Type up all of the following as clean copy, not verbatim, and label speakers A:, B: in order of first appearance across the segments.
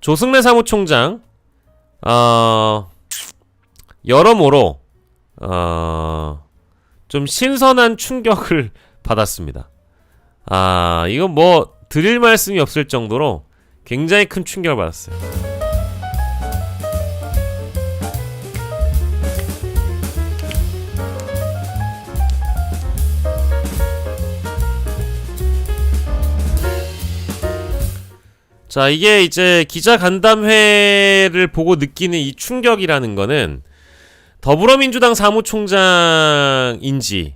A: 조승래 사무총장 여러모로 좀 신선한 충격을 받았습니다. 이건 뭐 드릴 말씀이 없을 정도로 굉장히 큰 충격을 받았어요. 자, 이게 이제 기자간담회를 보고 느끼는 이 충격이라는 거는 더불어민주당 사무총장인지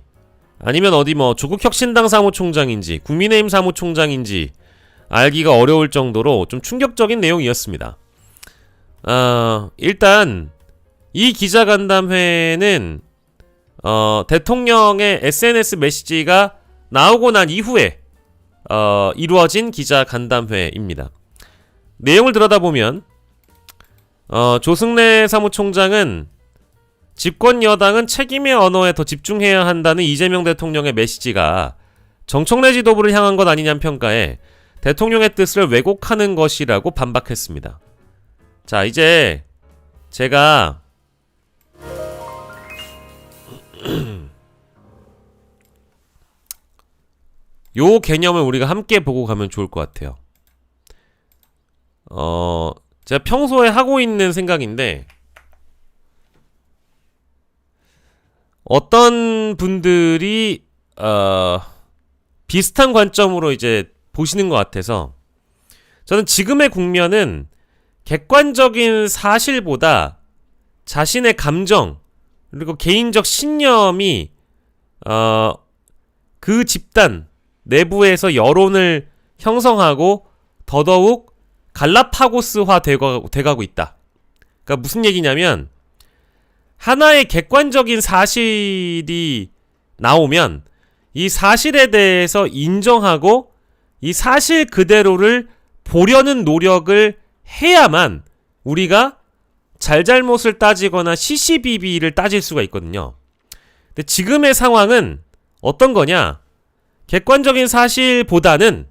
A: 아니면 어디 뭐 조국혁신당 사무총장인지 국민의힘 사무총장인지 알기가 어려울 정도로 좀 충격적인 내용이었습니다. 일단 이 기자간담회는 대통령의 SNS 메시지가 나오고 난 이후에 이루어진 기자간담회입니다. 내용을 들여다보면 조승래 사무총장은 집권 여당은 책임의 언어에 더 집중해야 한다는 이재명 대통령의 메시지가 정청래 지도부를 향한 것 아니냐는 평가에 대통령의 뜻을 왜곡하는 것이라고 반박했습니다. 자, 이제 제가 요 개념을 우리가 함께 보고 가면 좋을 것 같아요. 제가 평소에 하고 있는 생각인데 어떤 분들이 비슷한 관점으로 이제 보시는 것 같아서 저는 지금의 국면은 객관적인 사실보다 자신의 감정 그리고 개인적 신념이 그 집단 내부에서 여론을 형성하고 더더욱 갈라파고스화 돼가고 있다. 그러니까 무슨 얘기냐면 하나의 객관적인 사실이 나오면 이 사실에 대해서 인정하고 이 사실 그대로를 보려는 노력을 해야만 우리가 잘잘못을 따지거나 시시비비를 따질 수가 있거든요. 근데 지금의 상황은 어떤 거냐? 객관적인 사실보다는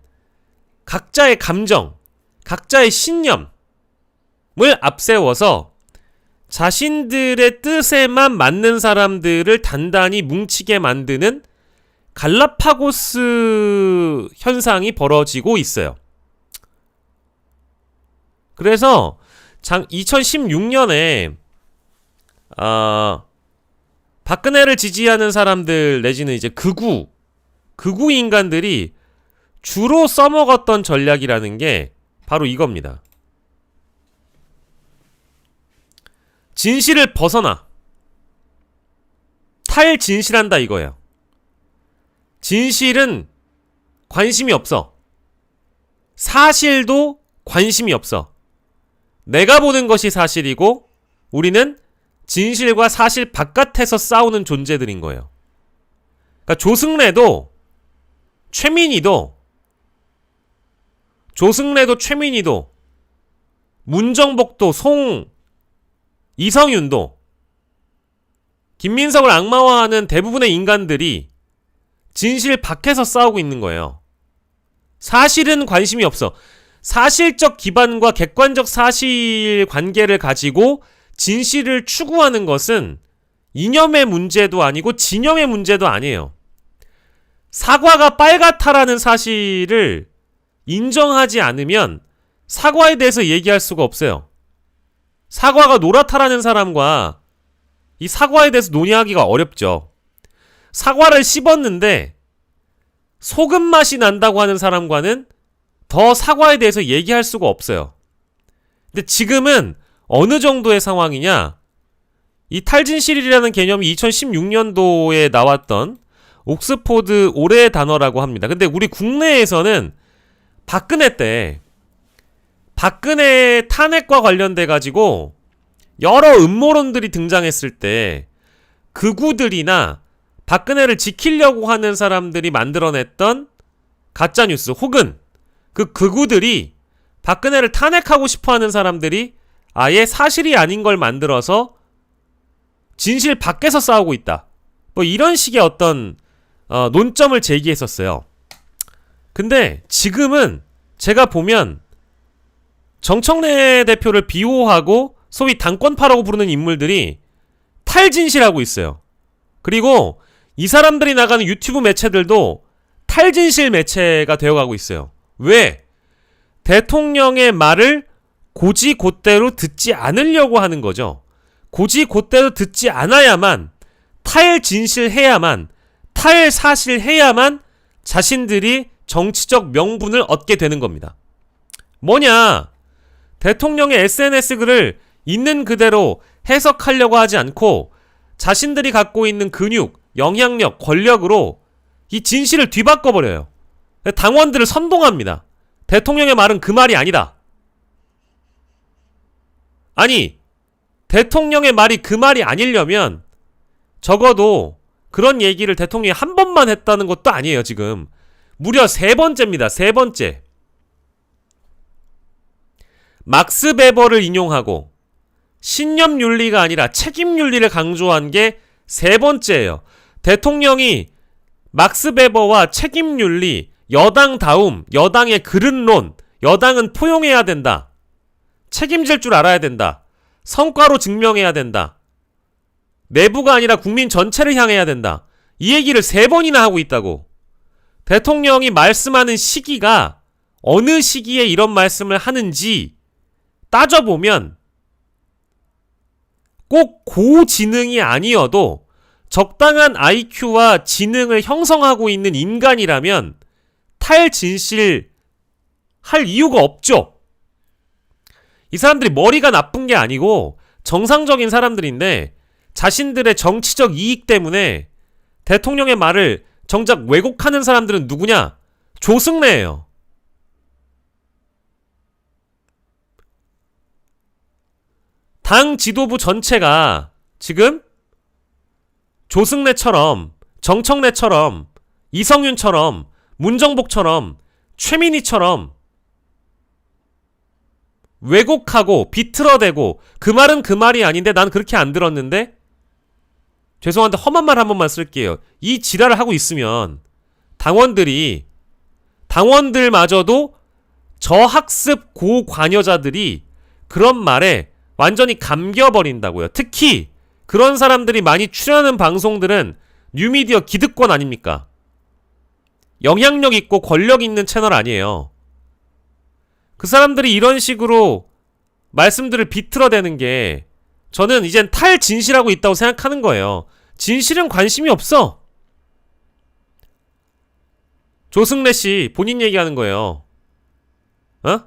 A: 각자의 감정, 각자의 신념을 앞세워서 자신들의 뜻에만 맞는 사람들을 단단히 뭉치게 만드는 갈라파고스 현상이 벌어지고 있어요. 그래서 2016년에 박근혜를 지지하는 사람들 내지는 이제 극우 인간들이 주로 써먹었던 전략이라는 게 바로 이겁니다. 진실을 벗어나. 탈진실한다 이거예요. 진실은 관심이 없어. 사실도 관심이 없어. 내가 보는 것이 사실이고 우리는 진실과 사실 바깥에서 싸우는 존재들인 거예요. 그러니까 조승래도 최민희도 문정복도 이성윤도 김민석을 악마화하는 대부분의 인간들이 진실 밖에서 싸우고 있는 거예요. 사실은 관심이 없어. 사실적 기반과 객관적 사실 관계를 가지고 진실을 추구하는 것은 이념의 문제도 아니고 진영의 문제도 아니에요. 사과가 빨갛다라는 사실을 인정하지 않으면 사과에 대해서 얘기할 수가 없어요. 사과가 노랗다라는 사람과 이 사과에 대해서 논의하기가 어렵죠. 사과를 씹었는데 소금 맛이 난다고 하는 사람과는 더 사과에 대해서 얘기할 수가 없어요. 근데 지금은 어느 정도의 상황이냐? 이 탈진실이라는 개념이 2016년도에 나왔던 옥스포드 올해의 단어라고 합니다. 근데 우리 국내에서는 박근혜 때 박근혜 탄핵과 관련돼 가지고 여러 음모론들이 등장했을 때 극우들이나 박근혜를 지키려고 하는 사람들이 만들어냈던 가짜뉴스 혹은 그 극우들이 박근혜를 탄핵하고 싶어하는 사람들이 아예 사실이 아닌 걸 만들어서 진실 밖에서 싸우고 있다. 뭐 이런 식의 어떤 논점을 제기했었어요. 근데 지금은 제가 보면 정청래 대표를 비호하고 소위 당권파라고 부르는 인물들이 탈진실하고 있어요. 그리고 이 사람들이 나가는 유튜브 매체들도 탈진실 매체가 되어가고 있어요. 왜? 대통령의 말을 고지곧대로 듣지 않으려고 하는 거죠. 고지곧대로 듣지 않아야만, 탈진실해야만, 탈사실해야만 자신들이 정치적 명분을 얻게 되는 겁니다. 뭐냐? 대통령의 SNS 글을 있는 그대로 해석하려고 하지 않고 자신들이 갖고 있는 근육, 영향력, 권력으로 이 진실을 뒤바꿔버려요. 당원들을 선동합니다. 대통령의 말은 그 말이 아니다. 아니, 대통령의 말이 그 말이 아니려면 적어도 그런 얘기를 대통령이 한 번만 했다는 것도 아니에요. 지금 무려 3번째입니다. 3번째. 막스 베버를 인용하고 신념윤리가 아니라 책임윤리를 강조한 게 3번째예요. 대통령이 막스 베버와 책임윤리, 여당다움, 여당의 그릇론, 여당은 포용해야 된다, 책임질 줄 알아야 된다, 성과로 증명해야 된다, 내부가 아니라 국민 전체를 향해야 된다, 이 얘기를 3번이나 하고 있다고. 대통령이 말씀하는 시기가 어느 시기에 이런 말씀을 하는지 따져보면 꼭 고지능이 아니어도 적당한 IQ와 지능을 형성하고 있는 인간이라면 탈진실 할 이유가 없죠. 이 사람들이 머리가 나쁜 게 아니고 정상적인 사람들인데 자신들의 정치적 이익 때문에 대통령의 말을 정작 왜곡하는 사람들은 누구냐? 조승래예요. 당 지도부 전체가 지금 조승래처럼, 정청래처럼, 이성윤처럼, 문정복처럼, 최민희처럼 왜곡하고 비틀어대고 그 말은 그 말이 아닌데 난 그렇게 안 들었는데, 죄송한데 험한 말 한 번만 쓸게요. 이 지랄을 하고 있으면 당원들마저도 저학습 고관여자들이 그런 말에 완전히 감겨버린다고요. 특히 그런 사람들이 많이 출연하는 방송들은 뉴미디어 기득권 아닙니까? 영향력 있고 권력 있는 채널 아니에요. 그 사람들이 이런 식으로 말씀들을 비틀어대는 게 저는 이젠 탈진실하고 있다고 생각하는 거예요. 진실은 관심이 없어. 조승래 씨 본인 얘기하는 거예요. 어?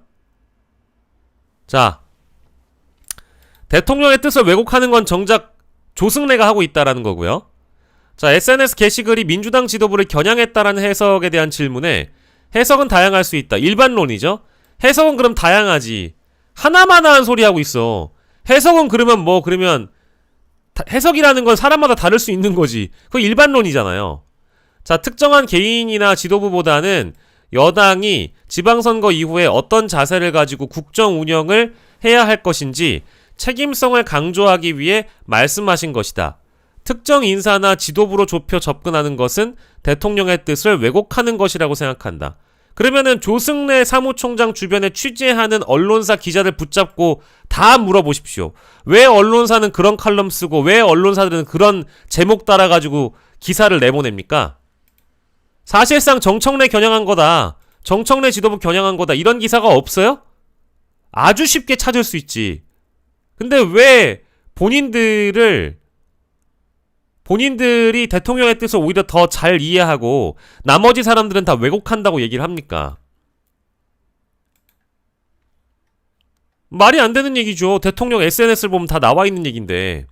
A: 자, 대통령의 뜻을 왜곡하는 건 정작 조승래가 하고 있다라는 거고요. 자, SNS 게시글이 민주당 지도부를 겨냥했다라는 해석에 대한 질문에 해석은 다양할 수 있다. 일반론이죠. 해석은 그럼 다양하지. 하나만 한 소리 하고 있어. 해석은 그러면 해석이라는 건 사람마다 다를 수 있는 거지. 그거 일반론이잖아요. 자, 특정한 개인이나 지도부보다는 여당이 지방선거 이후에 어떤 자세를 가지고 국정 운영을 해야 할 것인지 책임성을 강조하기 위해 말씀하신 것이다. 특정 인사나 지도부로 좁혀 접근하는 것은 대통령의 뜻을 왜곡하는 것이라고 생각한다. 그러면은 조승래 사무총장 주변에 취재하는 언론사 기자들 붙잡고 다 물어보십시오. 왜 언론사는 그런 칼럼 쓰고 왜 언론사들은 그런 제목 따라가지고 기사를 내보냅니까? 사실상 정청래 겨냥한 거다, 정청래 지도부 겨냥한 거다, 이런 기사가 없어요? 아주 쉽게 찾을 수 있지. 근데 왜 본인들이 대통령의 뜻을 오히려 더 잘 이해하고 나머지 사람들은 다 왜곡한다고 얘기를 합니까? 말이 안 되는 얘기죠. 대통령 SNS를 보면 다 나와 있는 얘기인데.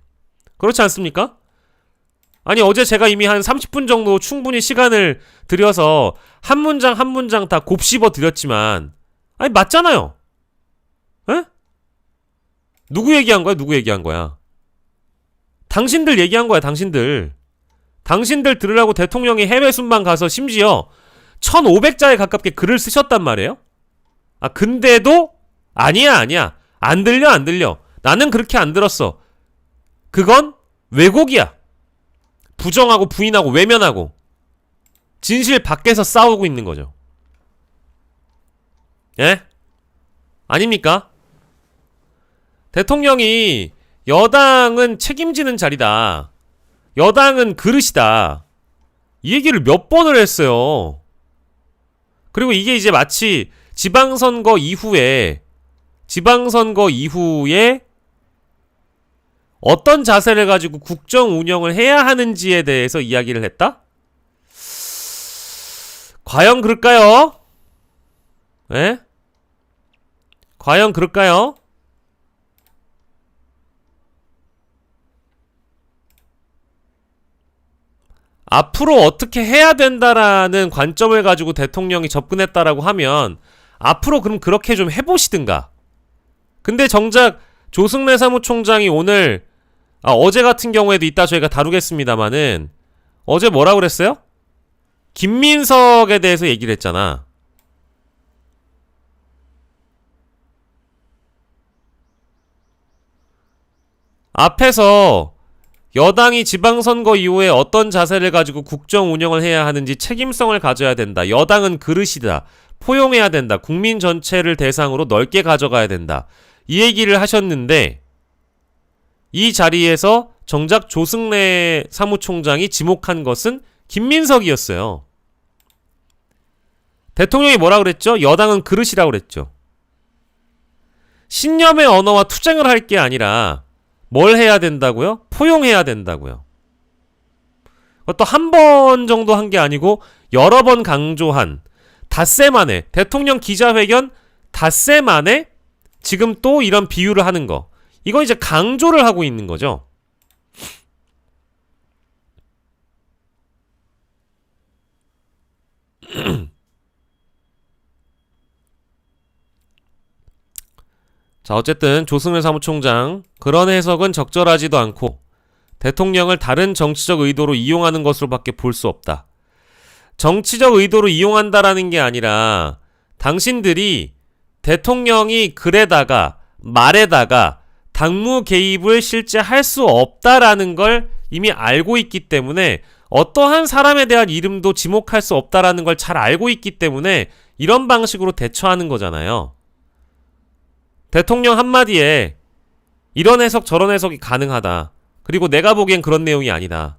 A: 그렇지 않습니까? 아니, 어제 제가 이미 한 30분 정도 충분히 시간을 들여서 한 문장 한 문장 다 곱씹어 드렸지만, 아니, 맞잖아요. 에? 누구 얘기한 거야? 누구 얘기한 거야? 당신들 얘기한 거야. 당신들 들으라고 대통령이 해외 순방 가서 심지어 1500자에 가깝게 글을 쓰셨단 말이에요. 아, 근데도 아니야 안 들려 나는 그렇게 안 들었어. 그건 왜곡이야. 부정하고 부인하고 외면하고 진실 밖에서 싸우고 있는 거죠. 예? 아닙니까? 대통령이 여당은 책임지는 자리다. 여당은 그릇이다. 이 얘기를 몇 번을 했어요. 그리고 이게 이제 마치 지방선거 이후에 어떤 자세를 가지고 국정 운영을 해야 하는지에 대해서 이야기를 했다? 과연 그럴까요? 예? 과연 그럴까요? 앞으로 어떻게 해야 된다라는 관점을 가지고 대통령이 접근했다라고 하면 앞으로 그럼 그렇게 좀 해보시든가. 근데 정작 조승래 사무총장이 오늘 어제 같은 경우에도 이따 저희가 다루겠습니다마는 어제 뭐라고 그랬어요? 김민석에 대해서 얘기를 했잖아. 앞에서 여당이 지방선거 이후에 어떤 자세를 가지고 국정 운영을 해야 하는지 책임성을 가져야 된다. 여당은 그릇이다. 포용해야 된다. 국민 전체를 대상으로 넓게 가져가야 된다. 이 얘기를 하셨는데 이 자리에서 정작 조승래 사무총장이 지목한 것은 김민석이었어요. 대통령이 뭐라 그랬죠? 여당은 그릇이라고 그랬죠. 신념의 언어와 투쟁을 할 게 아니라 뭘 해야 된다고요? 포용해야 된다고요. 그것도 한 번 정도 한 게 아니고 여러 번 강조한 닷새 만에 대통령 기자회견 닷새 만에 지금 또 이런 비유를 하는 거. 이건 이제 강조를 하고 있는 거죠. 자, 어쨌든 조승래 사무총장 그런 해석은 적절하지도 않고 대통령을 다른 정치적 의도로 이용하는 것으로밖에 볼 수 없다. 정치적 의도로 이용한다라는 게 아니라 당신들이 대통령이 글에다가 말에다가 당무 개입을 실제 할 수 없다라는 걸 이미 알고 있기 때문에 어떠한 사람에 대한 이름도 지목할 수 없다라는 걸 잘 알고 있기 때문에 이런 방식으로 대처하는 거잖아요. 대통령 한마디에 이런 해석 저런 해석이 가능하다. 그리고 내가 보기엔 그런 내용이 아니다.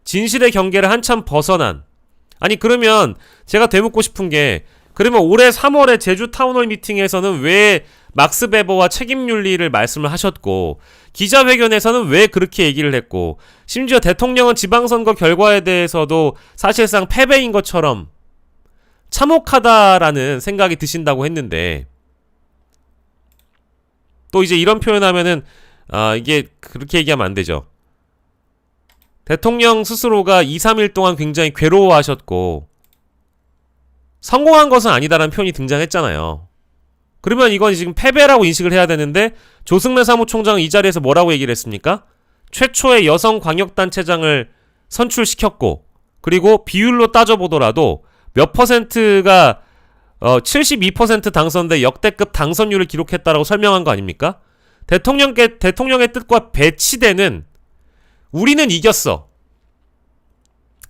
A: 진실의 경계를 한참 벗어난. 아니 그러면 제가 되묻고 싶은 게 그러면 올해 3월에 제주 타운홀 미팅에서는 왜 막스 베버와 책임윤리를 말씀을 하셨고 기자회견에서는 왜 그렇게 얘기를 했고 심지어 대통령은 지방선거 결과에 대해서도 사실상 패배인 것처럼 참혹하다라는 생각이 드신다고 했는데 또 이제 이런 표현하면은 이게 그렇게 얘기하면 안 되죠. 대통령 스스로가 2, 3일 동안 굉장히 괴로워하셨고 성공한 것은 아니다라는 표현이 등장했잖아요. 그러면 이건 지금 패배라고 인식을 해야 되는데 조승래 사무총장은 이 자리에서 뭐라고 얘기를 했습니까? 최초의 여성 광역단체장을 선출시켰고 그리고 비율로 따져보더라도 몇 퍼센트가 72% 당선돼 역대급 당선율을 기록했다라고 설명한 거 아닙니까? 대통령의 뜻과 배치되는 우리는 이겼어.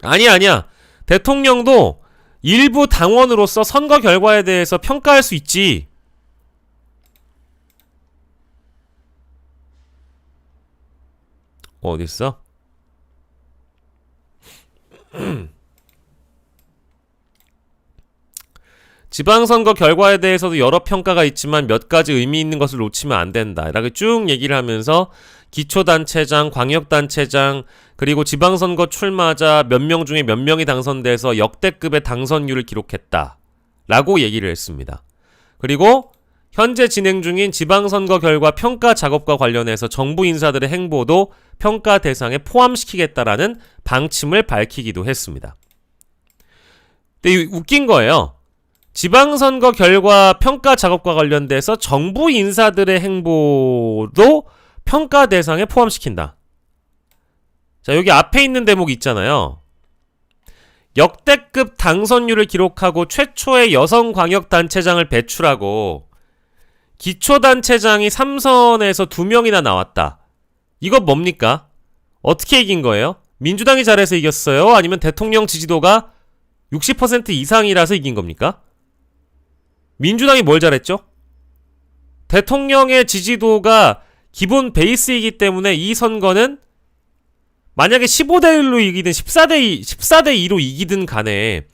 A: 아니야. 대통령도 일부 당원으로서 선거 결과에 대해서 평가할 수 있지. 어딨어? 지방선거 결과에 대해서도 여러 평가가 있지만 몇 가지 의미 있는 것을 놓치면 안 된다. 이렇게 쭉 얘기를 하면서 기초단체장, 광역단체장, 그리고 지방선거 출마자 몇 명 중에 몇 명이 당선돼서 역대급의 당선율을 기록했다. 라고 얘기를 했습니다. 그리고 현재 진행 중인 지방선거 결과 평가 작업과 관련해서 정부 인사들의 행보도 평가 대상에 포함시키겠다라는 방침을 밝히기도 했습니다. 근데 웃긴 거예요. 지방선거 결과 평가 작업과 관련돼서 정부 인사들의 행보도 평가 대상에 포함시킨다. 자, 여기 앞에 있는 대목 있잖아요. 역대급 당선율을 기록하고 최초의 여성 광역단체장을 배출하고 기초단체장이 3선에서 2명이나 나왔다. 이거 뭡니까? 어떻게 이긴 거예요? 민주당이 잘해서 이겼어요? 아니면 대통령 지지도가 60% 이상이라서 이긴 겁니까? 민주당이 뭘 잘했죠? 대통령의 지지도가 기본 베이스이기 때문에 이 선거는 만약에 15대1로 이기든 14대2로 이기든 간에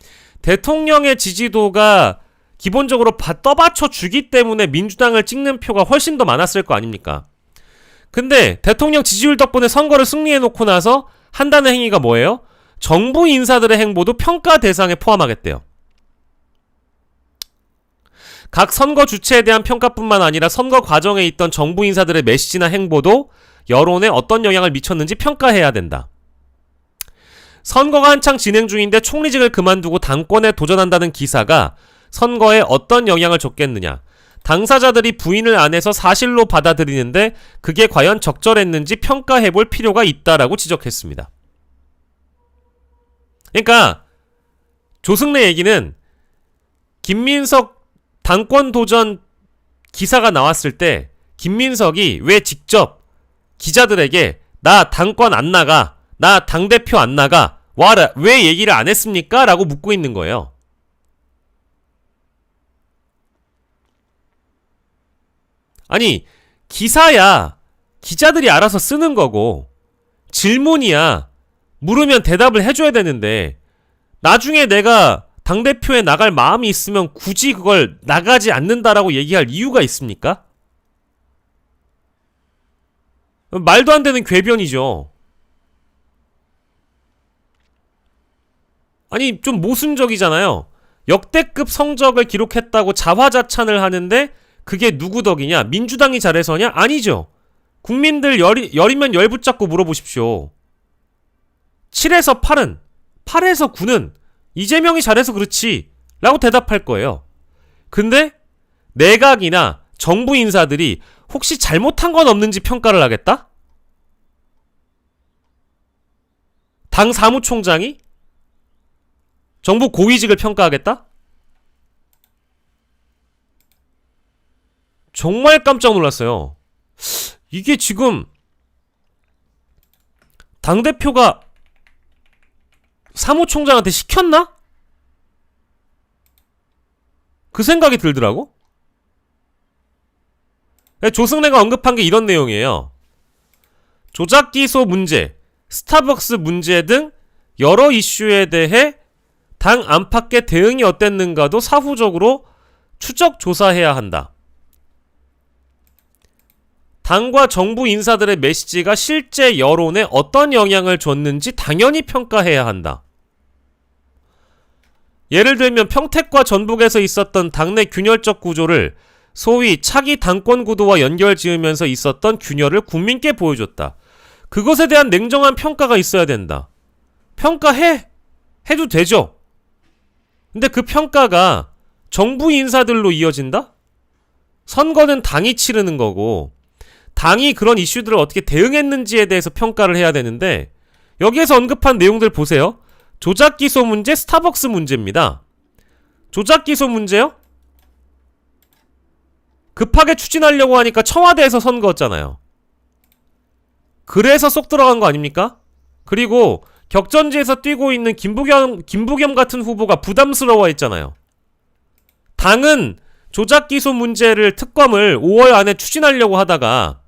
A: 대통령의 지지도가 기본적으로 떠받쳐 주기 때문에 민주당을 찍는 표가 훨씬 더 많았을 거 아닙니까? 근데 대통령 지지율 덕분에 선거를 승리해놓고 나서 한다는 행위가 뭐예요? 정부 인사들의 행보도 평가 대상에 포함하겠대요. 각 선거 주체에 대한 평가뿐만 아니라 선거 과정에 있던 정부 인사들의 메시지나 행보도 여론에 어떤 영향을 미쳤는지 평가해야 된다. 선거가 한창 진행 중인데 총리직을 그만두고 당권에 도전한다는 기사가 선거에 어떤 영향을 줬겠느냐. 당사자들이 부인을 안 해서 사실로 받아들이는데 그게 과연 적절했는지 평가해볼 필요가 있다라고 지적했습니다. 그러니까 조승래 얘기는 김민석 당권 도전 기사가 나왔을 때 김민석이 왜 직접 기자들에게 나 당권 안 나가, 나 당대표 안 나가, 왜 얘기를 안 했습니까? 라고 묻고 있는 거예요. 아니, 기사야 기자들이 알아서 쓰는 거고 질문이야 물으면 대답을 해줘야 되는데 나중에 내가 당대표에 나갈 마음이 있으면 굳이 그걸 나가지 않는다라고 얘기할 이유가 있습니까? 말도 안 되는 궤변이죠. 아니, 좀 모순적이잖아요. 역대급 성적을 기록했다고 자화자찬을 하는데 그게 누구 덕이냐? 민주당이 잘해서냐? 아니죠. 국민들 열이면 열 붙잡고 물어보십시오. 7에서 8은, 8에서 9는 이재명이 잘해서 그렇지 라고 대답할 거예요. 근데 내각이나 정부 인사들이 혹시 잘못한 건 없는지 평가를 하겠다? 당 사무총장이 정부 고위직을 평가하겠다? 정말 깜짝 놀랐어요. 이게 지금 당대표가 사무총장한테 시켰나? 그 생각이 들더라고. 조승래가 언급한 게 이런 내용이에요. 조작기소 문제, 스타벅스 문제 등 여러 이슈에 대해 당 안팎의 대응이 어땠는가도 사후적으로 추적 조사해야 한다. 당과 정부 인사들의 메시지가 실제 여론에 어떤 영향을 줬는지 당연히 평가해야 한다. 예를 들면 평택과 전북에서 있었던 당내 균열적 구조를 소위 차기 당권 구도와 연결 지으면서 있었던 균열을 국민께 보여줬다. 그것에 대한 냉정한 평가가 있어야 된다. 해도 되죠. 근데 그 평가가 정부 인사들로 이어진다? 선거는 당이 치르는 거고 당이 그런 이슈들을 어떻게 대응했는지에 대해서 평가를 해야 되는데 여기에서 언급한 내용들 보세요. 조작기소 문제, 스타벅스 문제입니다. 조작기소 문제요? 급하게 추진하려고 하니까 청와대에서 선 거였잖아요. 그래서 쏙 들어간 거 아닙니까? 그리고 격전지에서 뛰고 있는 김부겸 같은 후보가 부담스러워 했잖아요. 당은 조작기소 문제를 특검을 5월 안에 추진하려고 하다가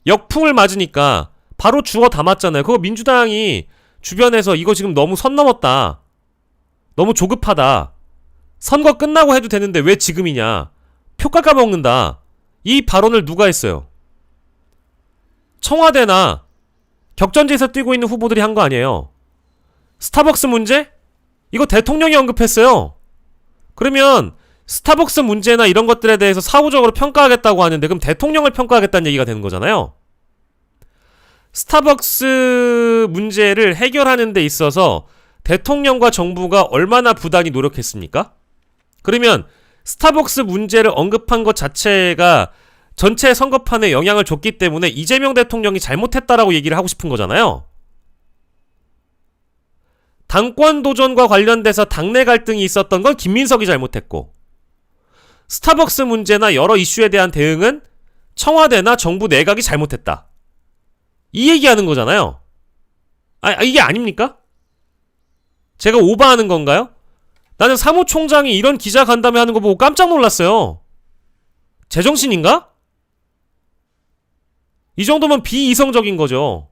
A: 역풍을 맞으니까 바로 주워 담았잖아요. 그거 민주당이 주변에서 이거 지금 너무 선 넘었다. 너무 조급하다. 선거 끝나고 해도 되는데 왜 지금이냐. 표 깎아먹는다. 이 발언을 누가 했어요? 청와대나 격전지에서 뛰고 있는 후보들이 한 거 아니에요. 스타벅스 문제? 이거 대통령이 언급했어요. 그러면 스타벅스 문제나 이런 것들에 대해서 사후적으로 평가하겠다고 하는데 그럼 대통령을 평가하겠다는 얘기가 되는 거잖아요. 스타벅스 문제를 해결하는 데 있어서 대통령과 정부가 얼마나 부단히 노력했습니까? 그러면 스타벅스 문제를 언급한 것 자체가 전체 선거판에 영향을 줬기 때문에 이재명 대통령이 잘못했다라고 얘기를 하고 싶은 거잖아요. 당권 도전과 관련돼서 당내 갈등이 있었던 건 김민석이 잘못했고 스타벅스 문제나 여러 이슈에 대한 대응은 청와대나 정부 내각이 잘못했다. 이 얘기하는 거잖아요. 이게 아닙니까? 제가 오버하는 건가요? 나는 사무총장이 이런 기자간담회 하는 거 보고 깜짝 놀랐어요. 제정신인가? 이 정도면 비이성적인 거죠.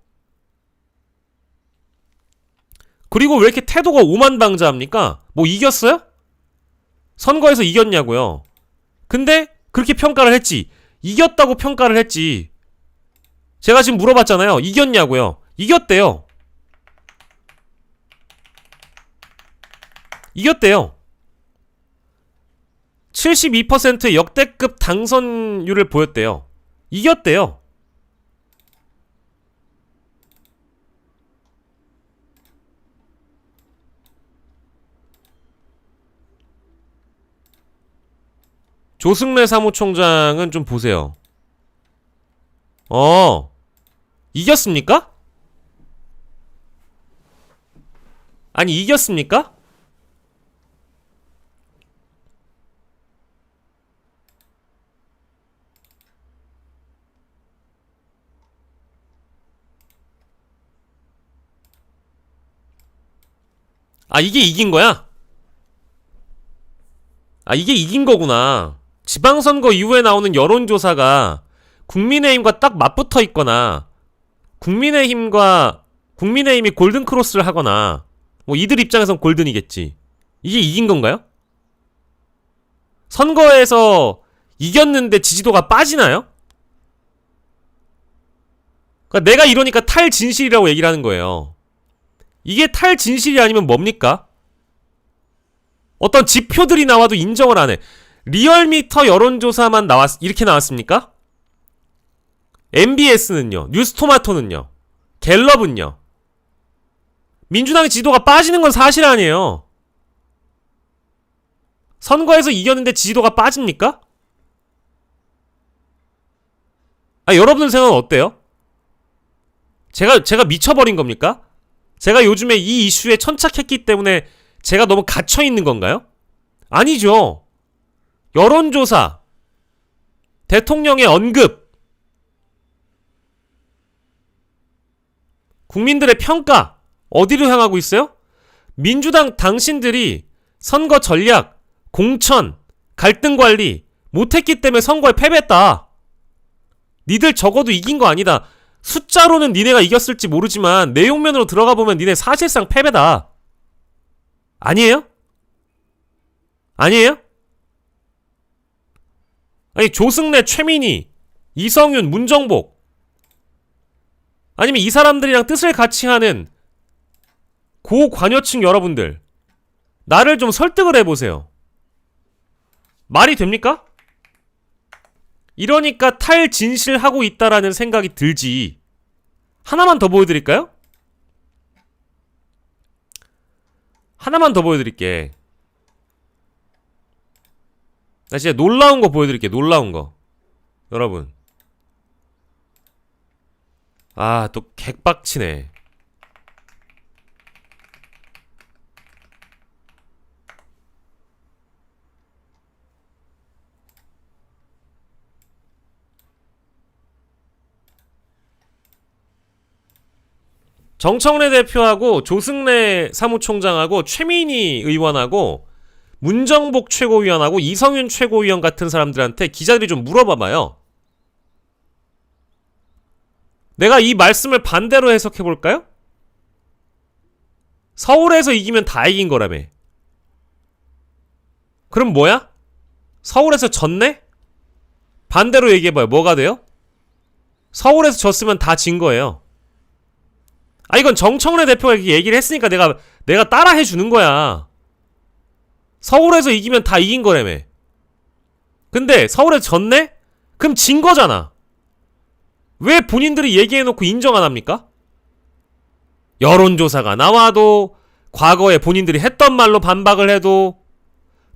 A: 그리고 왜 이렇게 태도가 오만방자합니까? 뭐 이겼어요? 선거에서 이겼냐고요. 근데 그렇게 평가를 했지. 이겼다고 평가를 했지. 제가 지금 물어봤잖아요. 이겼냐고요. 이겼대요. 이겼대요. 72%의 역대급 당선율을 보였대요. 이겼대요. 조승래 사무총장은 좀 보세요. 이겼습니까? 아니, 이겼습니까? 아, 이게 이긴 거야? 아, 이게 이긴 거구나. 지방선거 이후에 나오는 여론조사가 국민의힘과 딱 맞붙어 있거나 국민의힘이 골든크로스를 하거나 뭐 이들 입장에선 골든이겠지. 이게 이긴 건가요? 선거에서 이겼는데 지지도가 빠지나요? 그러니까 내가 이러니까 탈진실이라고 얘기를 하는 거예요. 이게 탈진실이 아니면 뭡니까? 어떤 지표들이 나와도 인정을 안 해. 리얼미터 여론조사만 이렇게 나왔습니까? MBS는요? 뉴스토마토는요? 갤럽은요? 민주당의 지지도가 빠지는 건 사실 아니에요. 선거에서 이겼는데 지지도가 빠집니까? 아, 여러분들 생각은 어때요? 제가 미쳐버린 겁니까? 제가 요즘에 이 이슈에 천착했기 때문에 제가 너무 갇혀있는 건가요? 아니죠. 여론조사, 대통령의 언급, 국민들의 평가, 어디로 향하고 있어요? 민주당 당신들이 선거 전략, 공천, 갈등 관리 못했기 때문에 선거에 패배했다. 니들 적어도 이긴 거 아니다. 숫자로는 니네가 이겼을지 모르지만 내용면으로 들어가 보면 니네 사실상 패배다. 아니에요? 아니에요? 아니, 조승래, 최민희, 이성윤, 문정복, 아니면 이 사람들이랑 뜻을 같이 하는 고관여층 여러분들, 나를 좀 설득을 해보세요. 말이 됩니까? 이러니까 탈진실하고 있다라는 생각이 들지. 하나만 더 보여드릴까요? 하나만 더 보여드릴게. 나 진짜 놀라운 거 보여드릴게. 놀라운 거. 여러분. 아, 또 객박치네. 정청래 대표하고 조승래 사무총장하고 최민희 의원하고 문정복 최고위원하고 이성윤 최고위원 같은 사람들한테 기자들이 좀 물어봐봐요. 내가 이 말씀을 반대로 해석해볼까요? 서울에서 이기면 다 이긴 거라며. 그럼 뭐야? 서울에서 졌네? 반대로 얘기해봐요. 뭐가 돼요? 서울에서 졌으면 다 진 거예요. 아, 이건 정청래 대표가 이렇게 얘기를 했으니까 내가 따라 해주는 거야. 서울에서 이기면 다 이긴 거라며. 근데 서울에서 졌네? 그럼 진 거잖아. 왜 본인들이 얘기해놓고 인정 안 합니까? 여론조사가 나와도, 과거에 본인들이 했던 말로 반박을 해도,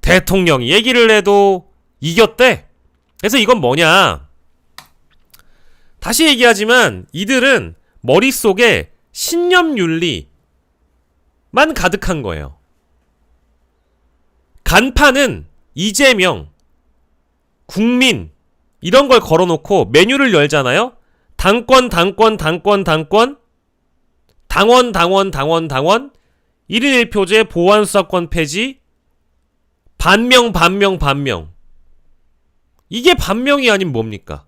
A: 대통령이 얘기를 해도 이겼대. 그래서 이건 뭐냐? 다시 얘기하지만 이들은 머릿속에 신념윤리만 가득한 거예요. 간판은 이재명, 국민 이런 걸 걸어놓고 메뉴를 열잖아요. 당권, 당권, 당권, 당권, 당원, 당원, 당원, 당원, 1인 1표제, 보안수사권 폐지, 반명, 반명, 반명. 이게 반명이 아닌 뭡니까?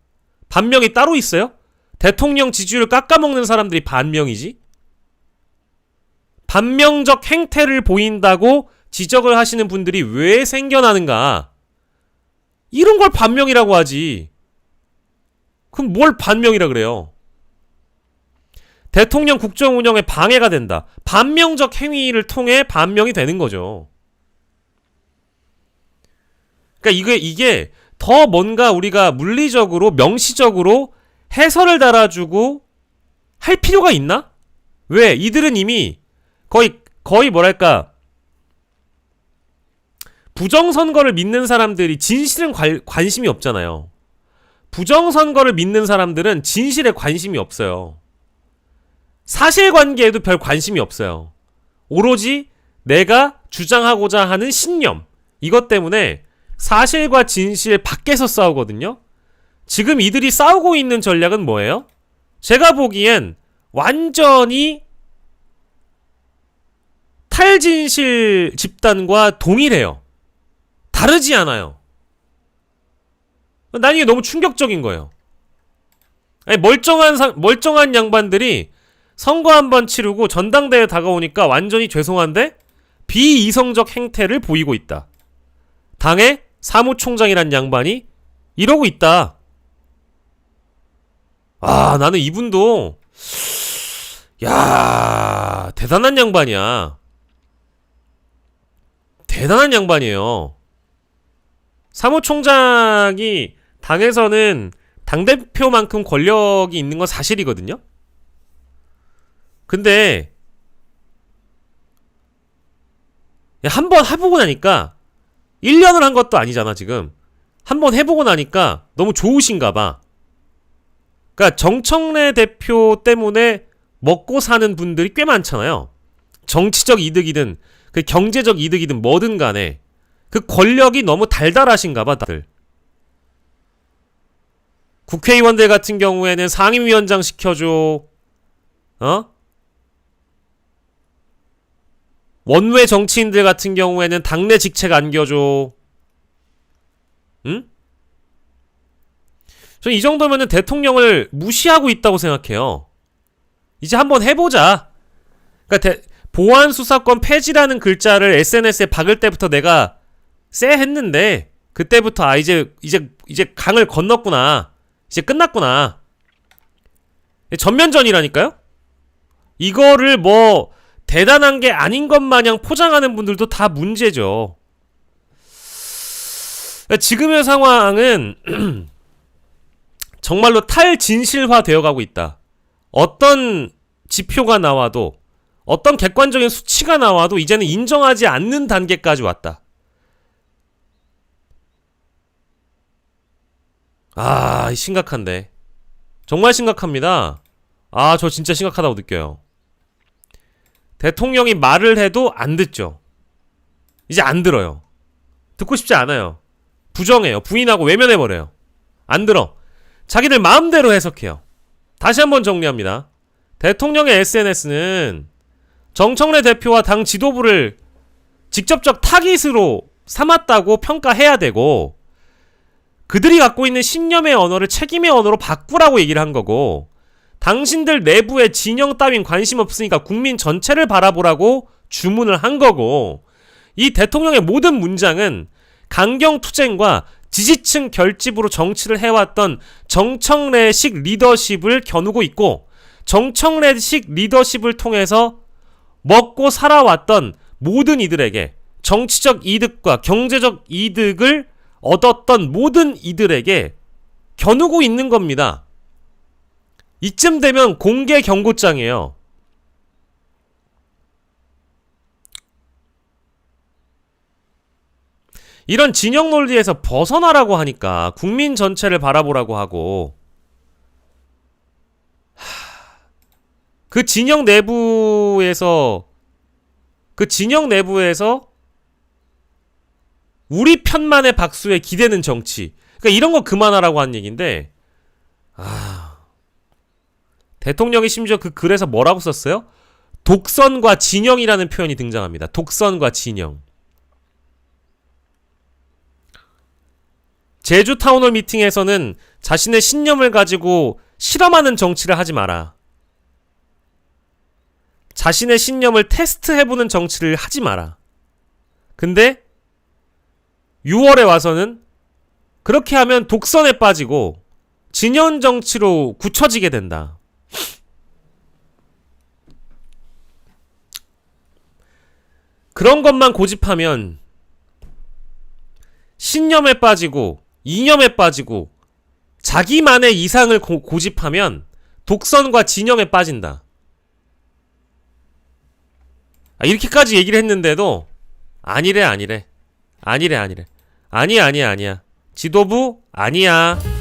A: 반명이 따로 있어요? 대통령 지지율을 깎아먹는 사람들이 반명이지? 반명적 행태를 보인다고 지적을 하시는 분들이 왜 생겨나는가? 이런 걸 반명이라고 하지. 그럼 뭘 반명이라 그래요? 대통령 국정 운영에 방해가 된다. 반명적 행위를 통해 반명이 되는 거죠. 그러니까 이게 더 뭔가 우리가 물리적으로 명시적으로 해설을 달아주고 할 필요가 있나? 왜? 이들은 이미 거의 뭐랄까 부정선거를 믿는 사람들이 진실은 관심이 없잖아요. 부정선거를 믿는 사람들은 진실에 관심이 없어요. 사실관계에도 별 관심이 없어요. 오로지 내가 주장하고자 하는 신념, 이것 때문에 사실과 진실 밖에서 싸우거든요. 지금 이들이 싸우고 있는 전략은 뭐예요? 제가 보기엔 완전히 탈진실 집단과 동일해요. 다르지 않아요. 난 이게 너무 충격적인 거예요. 아니, 멀쩡한 양반들이 선거 한번 치르고 전당대회 다가오니까 완전히 죄송한데 비이성적 행태를 보이고 있다. 당의 사무총장이란 양반이 이러고 있다. 아, 나는 이분도 야, 대단한 양반이야. 대단한 양반이에요. 사무총장이 당에서는 당대표만큼 권력이 있는 건 사실이거든요. 근데 한번 해보고 나니까 1년을 한 것도 아니잖아 지금. 한번 해보고 나니까 너무 좋으신가 봐. 그러니까 정청래 대표 때문에 먹고 사는 분들이 꽤 많잖아요. 정치적 이득이든 그 경제적 이득이든 뭐든 간에 그 권력이 너무 달달하신가 봐 다들. 국회의원들 같은 경우에는 상임위원장 시켜줘. 원외 정치인들 같은 경우에는 당내 직책 안겨줘. 응? 저는 이 정도면은 대통령을 무시하고 있다고 생각해요. 이제 한번 해보자. 그러니까 보안수사권 폐지라는 글자를 SNS에 박을 때부터 내가 했는데 그때부터 이제 강을 건넜구나. 이제 끝났구나. 전면전이라니까요? 이거를 뭐 대단한 게 아닌 것 마냥 포장하는 분들도 다 문제죠. 지금의 상황은 정말로 탈진실화 되어가고 있다. 어떤 지표가 나와도 어떤 객관적인 수치가 나와도 이제는 인정하지 않는 단계까지 왔다. 아, 심각한데. 정말 심각합니다. 아, 저 진짜 심각하다고 느껴요. 대통령이 말을 해도 안 듣죠. 이제 안 들어요. 듣고 싶지 않아요. 부정해요. 부인하고 외면해버려요. 안 들어. 자기들 마음대로 해석해요. 다시 한번 정리합니다. 대통령의 SNS는 정청래 대표와 당 지도부를 직접적 타깃으로 삼았다고 평가해야 되고, 그들이 갖고 있는 신념의 언어를 책임의 언어로 바꾸라고 얘기를 한 거고, 당신들 내부의 진영 따윈 관심 없으니까 국민 전체를 바라보라고 주문을 한 거고, 이 대통령의 모든 문장은 강경투쟁과 지지층 결집으로 정치를 해왔던 정청래식 리더십을 겨누고 있고, 정청래식 리더십을 통해서 먹고 살아왔던 모든 이들에게, 정치적 이득과 경제적 이득을 얻었던 모든 이들에게 겨누고 있는 겁니다. 이쯤 되면 공개 경고장이에요. 이런 진영 논리에서 벗어나라고 하니까 국민 전체를 바라보라고 하고, 그 진영 내부에서 우리 편만의 박수에 기대는 정치. 그러니까 이런 거 그만하라고 하는 얘기인데, 대통령이 심지어 그 글에서 뭐라고 썼어요? 독선과 진영이라는 표현이 등장합니다. 독선과 진영. 제주 타운홀 미팅에서는 자신의 신념을 가지고 실험하는 정치를 하지 마라. 자신의 신념을 테스트해보는 정치를 하지 마라. 근데 6월에 와서는 그렇게 하면 독선에 빠지고 진영 정치로 굳혀지게 된다. 그런 것만 고집하면 신념에 빠지고 이념에 빠지고 자기만의 이상을 고집하면 독선과 진영에 빠진다. 이렇게까지 얘기를 했는데도 아니래. 아니야. 지도부 아니야.